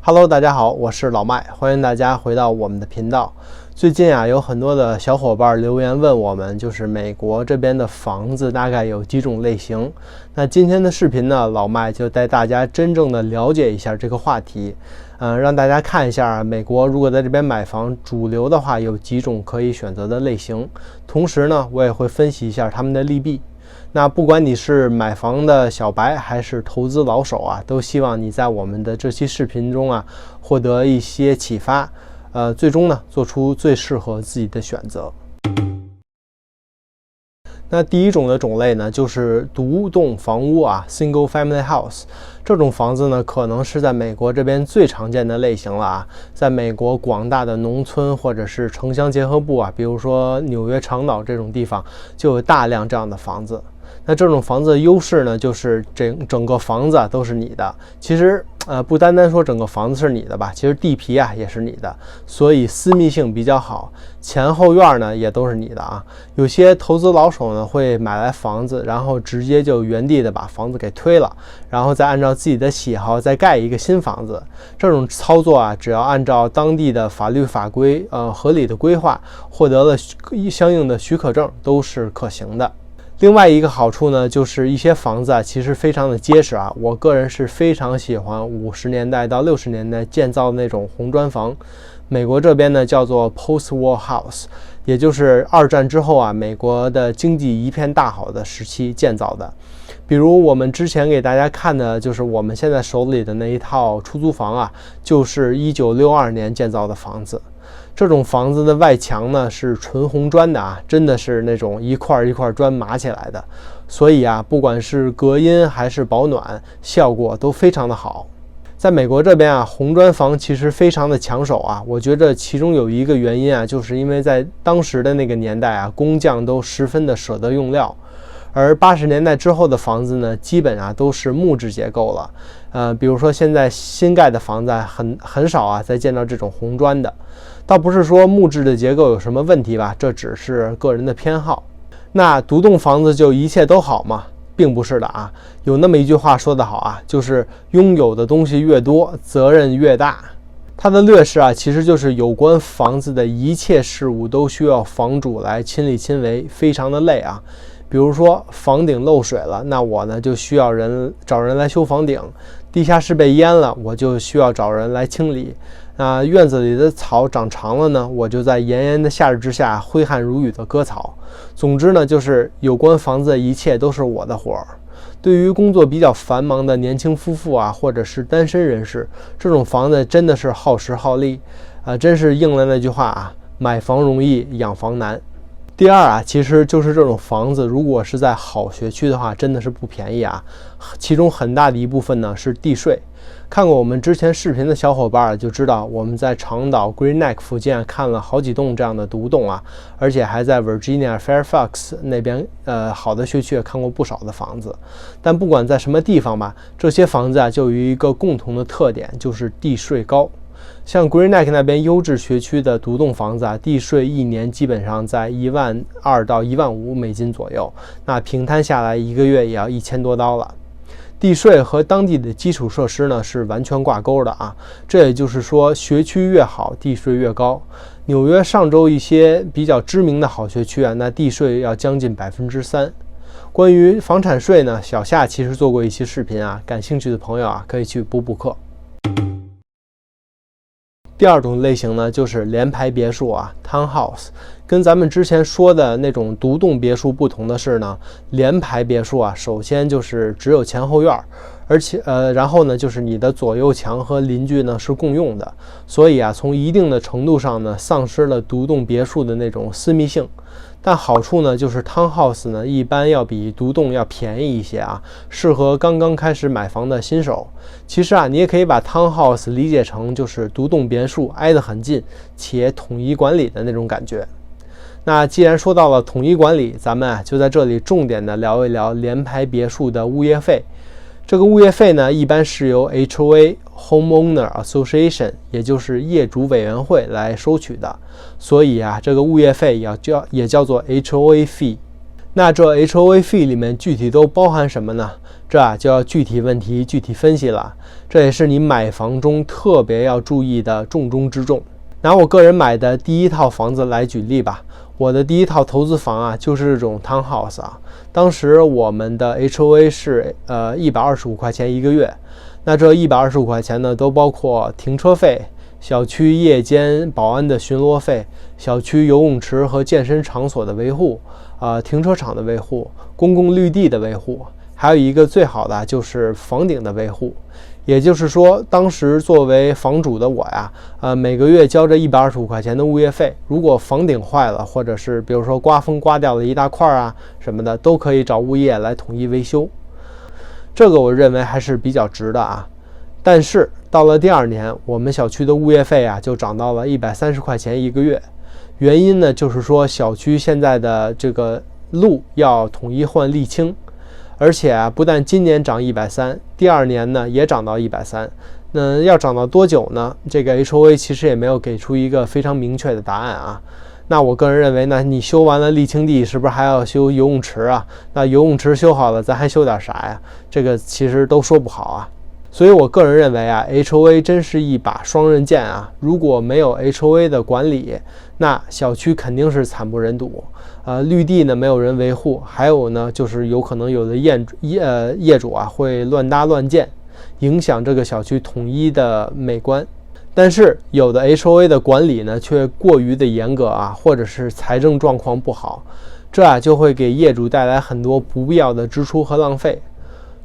Hello， 大家好，我是老麦，欢迎大家回到我们的频道。最近有很多的小伙伴留言问我们，就是美国这边的房子大概有几种类型。那今天的视频呢，老麦就带大家真正的了解一下这个话题，让大家看一下美国如果在这边买房主流的话有几种可以选择的类型。同时呢，我也会分析一下他们的利弊。那不管你是买房的小白还是投资老手都希望你在我们的这期视频中获得一些启发，最终呢做出最适合自己的选择。那第一种的种类呢，就是独栋房屋，single family house。这种房子呢，可能是在美国这边最常见的类型了在美国广大的农村或者是城乡结合部比如说纽约长岛这种地方，就有大量这样的房子。那这种房子的优势呢，就是整个房子都是你的。其实不单单说整个房子是你的吧，其实地皮也是你的，所以私密性比较好。前后院呢也都是你的有些投资老手呢会买来房子，然后直接就原地的把房子给推了，然后再按照自己的喜好再盖一个新房子。这种操作只要按照当地的法律法规合理的规划，获得了相应的许可证，都是可行的。另外一个好处呢，就是一些房子其实非常的结实我个人是非常喜欢50年代到60年代建造的那种红砖房。美国这边呢叫做 post-war house， 也就是二战之后美国的经济一片大好的时期建造的。比如我们之前给大家看的就是我们现在手里的那一套出租房就是1962年建造的房子。这种房子的外墙呢是纯红砖的真的是那种一块一块砖码起来的，所以不管是隔音还是保暖，效果都非常的好。在美国这边红砖房其实非常的抢手我觉得其中有一个原因就是因为在当时的那个年代工匠都十分的舍得用料。而80年代之后的房子呢，基本都是木质结构了。比如说现在新盖的房子很少再见到这种红砖的。倒不是说木质的结构有什么问题吧，这只是个人的偏好。那独栋房子就一切都好吗？并不是的有那么一句话说得好就是拥有的东西越多，责任越大。它的劣势其实就是有关房子的一切事物都需要房主来亲力亲为，非常的累比如说房顶漏水了，那我呢就需要找人来修房顶；地下室被淹了，我就需要找人来清理。院子里的草长长了呢，我就在炎炎的夏日之下挥汗如雨的割草。总之呢，就是有关房子的一切都是我的活儿。对于工作比较繁忙的年轻夫妇或者是单身人士，这种房子真的是耗时耗力真是应了那句话买房容易养房难。第二其实就是这种房子如果是在好学区的话，真的是不便宜其中很大的一部分呢是地税。看过我们之前视频的小伙伴就知道，我们在长岛 Green Neck 附近看了好几栋这样的独栋而且还在 Virginia Fairfax 那边好的学区也看过不少的房子。但不管在什么地方吧，这些房子就有一个共同的特点，就是地税高。像 Green Neck 那边优质学区的独栋房子地税一年基本上在12000到15000美金左右，那平摊下来一个月也要1000多刀了。地税和当地的基础设施呢是完全挂钩的这也就是说学区越好，地税越高。纽约上周一些比较知名的好学区那地税要将近3%。关于房产税呢，小夏其实做过一期视频感兴趣的朋友可以去补课。第二种类型呢，就是联排别墅townhouse。跟咱们之前说的那种独栋别墅不同的是呢，联排别墅首先就是只有前后院，而且然后呢就是你的左右墙和邻居呢是共用的，所以从一定的程度上呢丧失了独栋别墅的那种私密性。但好处呢就是 townhouse 呢一般要比独栋要便宜一些适合刚刚开始买房的新手。其实你也可以把 townhouse 理解成就是独栋别墅挨得很近且统一管理的那种感觉。那既然说到了统一管理，咱们就在这里重点的聊一聊联排别墅的物业费。这个物业费呢，一般是由 HOA Homeowner Association， 也就是业主委员会来收取的，所以这个物业费也叫做 HOA fee。那这 HOA fee 里面具体都包含什么呢？这就要具体问题具体分析了，这也是你买房中特别要注意的重中之重。拿我个人买的第一套房子来举例吧，我的第一套投资房啊，就是这种 townhouse 啊。当时我们的 HOA 是125块钱一个月，那这125块钱呢，都包括停车费、小区夜间保安的巡逻费、小区游泳池和健身场所的维护、停车场的维护、公共绿地的维护，还有一个最好的就是房顶的维护。也就是说，当时作为房主的我呀，每个月交着125块钱的物业费，如果房顶坏了，或者是比如说刮风刮掉了一大块啊什么的，都可以找物业来统一维修。这个我认为还是比较值的啊。但是到了第2年，我们小区的物业费啊就涨到了130块钱一个月。原因呢，就是说小区现在的这个路要统一换沥青。而且啊，不但今年涨130，第2年呢也涨到130。那要涨到多久呢？这个 HOA 其实也没有给出一个非常明确的答案啊。那我个人认为呢，你修完了沥青地，是不是还要修游泳池啊？那游泳池修好了，咱还修点啥呀？这个其实都说不好啊。所以我个人认为啊 ，HOA 真是一把双刃剑啊。如果没有 HOA 的管理，那小区肯定是惨不忍睹。绿地呢没有人维护，还有呢就是有可能有的业主啊会乱搭乱建，影响这个小区统一的美观。但是有的 HOA 的管理呢却过于的严格啊，或者是财政状况不好，这就会给业主带来很多不必要的支出和浪费。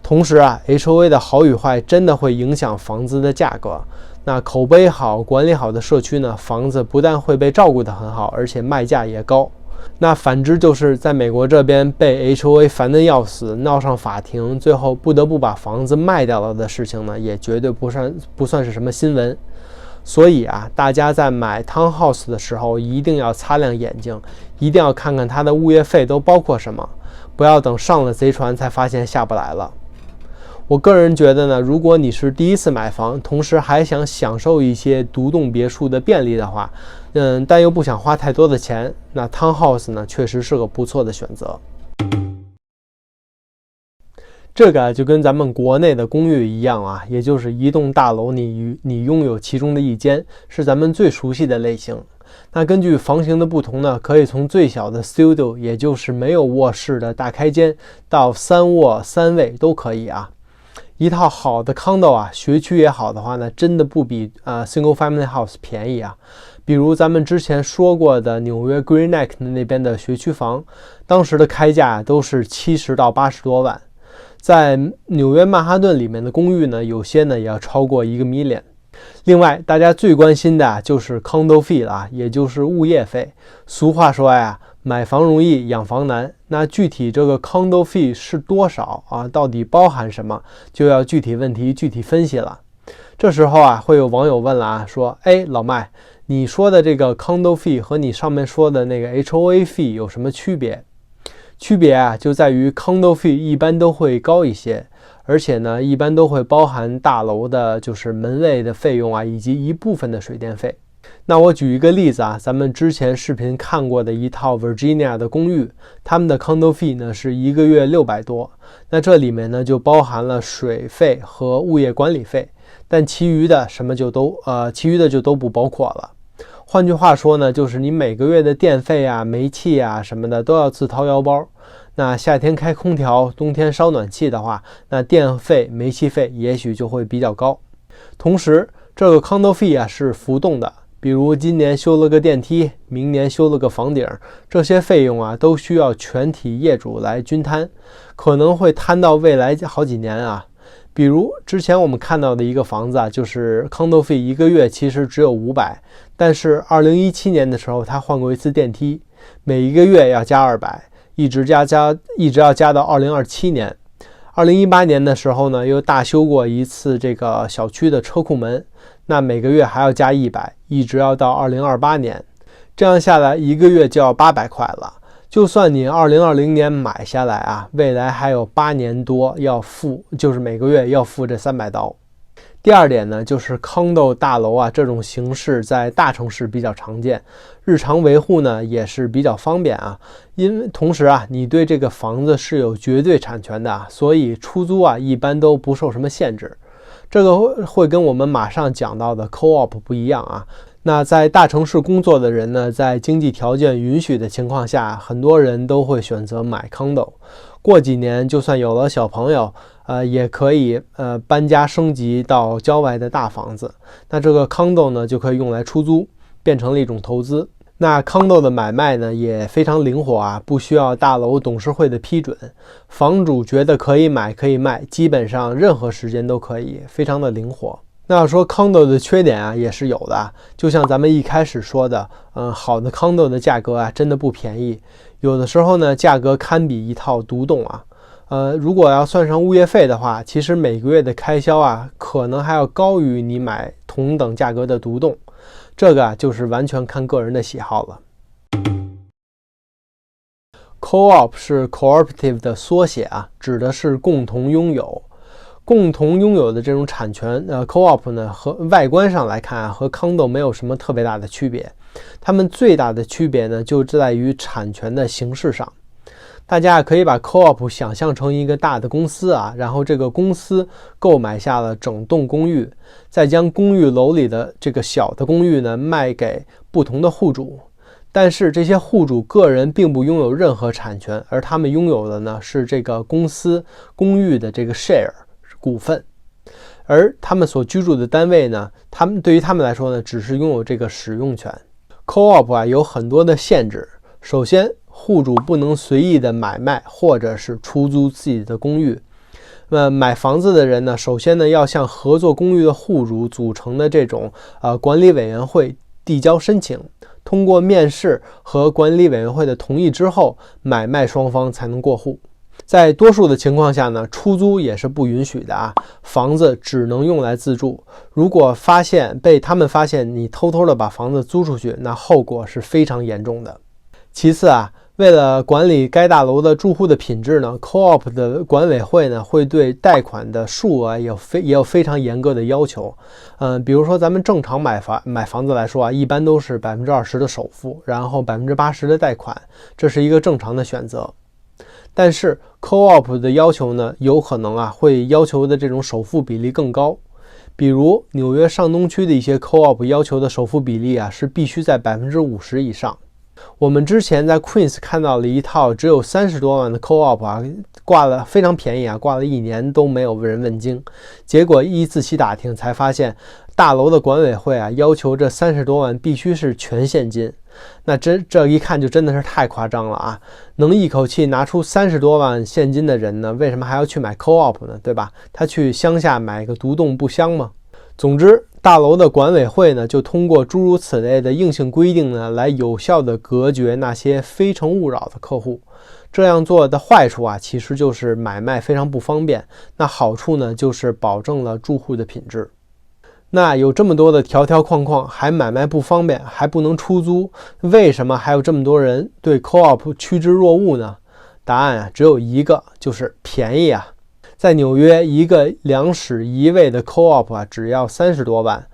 同时啊 ，HOA 的好与坏真的会影响房子的价格。那口碑好、管理好的社区呢，房子不但会被照顾得很好，而且卖价也高。那反之，就是在美国这边被 HOA 烦得要死，闹上法庭，最后不得不把房子卖掉了的事情呢，也绝对不算是什么新闻。所以啊，大家在买 townhouse 的时候，一定要擦亮眼睛，一定要看看它的物业费都包括什么，不要等上了贼船才发现下不来了。我个人觉得呢，如果你是第一次买房，同时还想享受一些独栋别墅的便利的话，但又不想花太多的钱，那 townhouse 呢确实是个不错的选择。这个就跟咱们国内的公寓一样啊，也就是一栋大楼你拥有其中的一间，是咱们最熟悉的类型。那根据房型的不同呢，可以从最小的 studio， 也就是没有卧室的大开间，到3卧3卫都可以啊。一套好的 condo 啊，学区也好的话呢，真的不比single family house 便宜啊。比如咱们之前说过的纽约 Green Neck 那边的学区房，当时的开价都是70到80多万。在纽约曼哈顿里面的公寓呢，有些呢也要超过1个 million。另外，大家最关心的就是 condo fee 了，也就是物业费。俗话说呀，买房容易养房难。那具体这个 condo fee 是多少啊？到底包含什么？就要具体问题具体分析了。这时候啊，会有网友问了啊，说，老麦，你说的这个 condo fee 和你上面说的那个 HOA fee 有什么区别？区别啊，就在于 condo fee 一般都会高一些，而且呢，一般都会包含大楼的就是门卫的费用啊，以及一部分的水电费。那我举一个例子啊，咱们之前视频看过的一套 Virginia 的公寓，他们的 condo fee 呢是1个月600多，那这里面呢就包含了水费和物业管理费，但其余的就都不包括了。换句话说呢，就是你每个月的电费啊、煤气啊什么的都要自掏腰包。那夏天开空调，冬天烧暖气的话，那电费、煤气费也许就会比较高。同时，这个 condo fee 啊是浮动的，比如今年修了个电梯，明年修了个房顶，这些费用啊都需要全体业主来均摊，可能会摊到未来好几年啊。比如之前我们看到的一个房子啊，就是 condo fee 1个月其实只有500，但是2017年的时候他换过一次电梯，每1个月要加200，一直要加到2027年。2018年的时候呢，又大修过一次这个小区的车库门，那每个月还要加100，一直要到2028年。这样下来1个月就要800块了。就算你2020年买下来啊，未来还有8年多要付，就是每个月要付这300刀。第二点呢，就是 condo 大楼啊这种形式在大城市比较常见，日常维护呢也是比较方便啊。因为同时啊，你对这个房子是有绝对产权的，所以出租啊一般都不受什么限制。这个会跟我们马上讲到的 co-op 不一样啊。那在大城市工作的人呢，在经济条件允许的情况下，很多人都会选择买 condo。过几年，就算有了小朋友，也可以搬家升级到郊外的大房子。那这个 condo 呢，就可以用来出租，变成了一种投资。那 condo 的买卖呢，也非常灵活啊，不需要大楼董事会的批准，房主觉得可以买可以卖，基本上任何时间都可以，非常的灵活。那要说 condo 的缺点啊，也是有的，就像咱们一开始说的，好的 condo 的价格啊，真的不便宜，有的时候呢，价格堪比一套独栋啊。如果要算上物业费的话，其实每个月的开销啊，可能还要高于你买同等价格的独栋，这个啊，就是完全看个人的喜好了。Co-op 是 cooperative 的缩写啊，指的是共同拥有。共同拥有的这种产权，co-op 呢和外观上来看啊，和 condo 没有什么特别大的区别。它们最大的区别呢，就在于产权的形式上。大家可以把 co-op 想象成一个大的公司啊，然后这个公司购买下了整栋公寓，再将公寓楼里的这个小的公寓呢卖给不同的户主。但是这些户主个人并不拥有任何产权，而他们拥有的呢是这个公司公寓的这个 share。股份，而他们所居住的单位呢，对于他们来说呢，只是拥有这个使用权。Co-op 啊有很多的限制，首先，户主不能随意的买卖或者是出租自己的公寓。买房子的人呢，首先呢要向合作公寓的户主组成的这种管理委员会递交申请，通过面试和管理委员会的同意之后，买卖双方才能过户。在多数的情况下呢，出租也是不允许的啊，房子只能用来自住。如果被他们发现你偷偷的把房子租出去，那后果是非常严重的。其次啊，为了管理该大楼的住户的品质呢 ，Co-op 的管委会呢会对贷款的数额也有非常严格的要求。比如说咱们正常买房子来说啊，一般都是20%的首付，然后80%的贷款，这是一个正常的选择。但是 Co-op 的要求呢，有可能啊会要求的这种首付比例更高。比如纽约上东区的一些 Co-op 要求的首付比例啊是必须在50%以上。我们之前在 Queens 看到了一套只有30多万的 Co-op 啊，挂了非常便宜啊，挂了1年都没有人问津。结果一仔细打听才发现，大楼的管委会啊要求这30多万必须是全现金。那这一看就真的是太夸张了啊！能一口气拿出30多万现金的人呢，为什么还要去买 Co-op 呢？对吧？他去乡下买个独栋不香吗？总之，大楼的管委会呢，就通过诸如此类的硬性规定呢，来有效的隔绝那些非诚勿扰的客户。这样做的坏处啊，其实就是买卖非常不方便。那好处呢，就是保证了住户的品质。那有这么多的条条框框，还买卖不方便，还不能出租，为什么还有这么多人对 Co-op 趋之若鹜呢？答案啊，只有一个，就是便宜啊。在纽约，一个2室1卫的 Co-op 啊，只要30多万。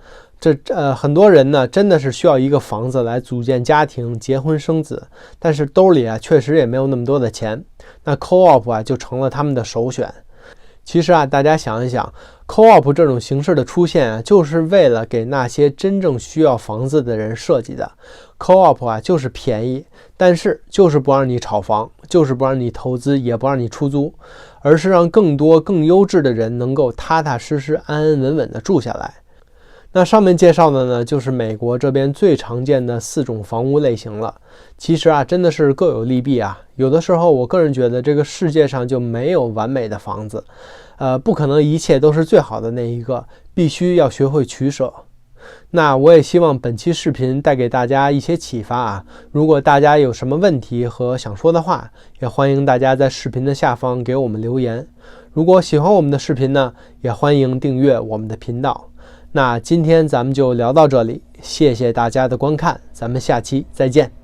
很多人呢，真的是需要一个房子来组建家庭、结婚生子，但是兜里啊，确实也没有那么多的钱。那 Co-op 啊，就成了他们的首选。其实啊，大家想一想 ，Co-op 这种形式的出现啊，就是为了给那些真正需要房子的人设计的。Co-op 啊，就是便宜，但是就是不让你炒房，就是不让你投资，也不让你出租，而是让更多更优质的人能够踏踏实实、安安稳稳的住下来。那上面介绍的呢，就是美国这边最常见的4种房屋类型了。其实啊，真的是各有利弊啊。有的时候，我个人觉得这个世界上就没有完美的房子，不可能一切都是最好的那一个，必须要学会取舍。那我也希望本期视频带给大家一些启发啊。如果大家有什么问题和想说的话，也欢迎大家在视频的下方给我们留言。如果喜欢我们的视频呢，也欢迎订阅我们的频道。那今天咱们就聊到这里，谢谢大家的观看，咱们下期再见。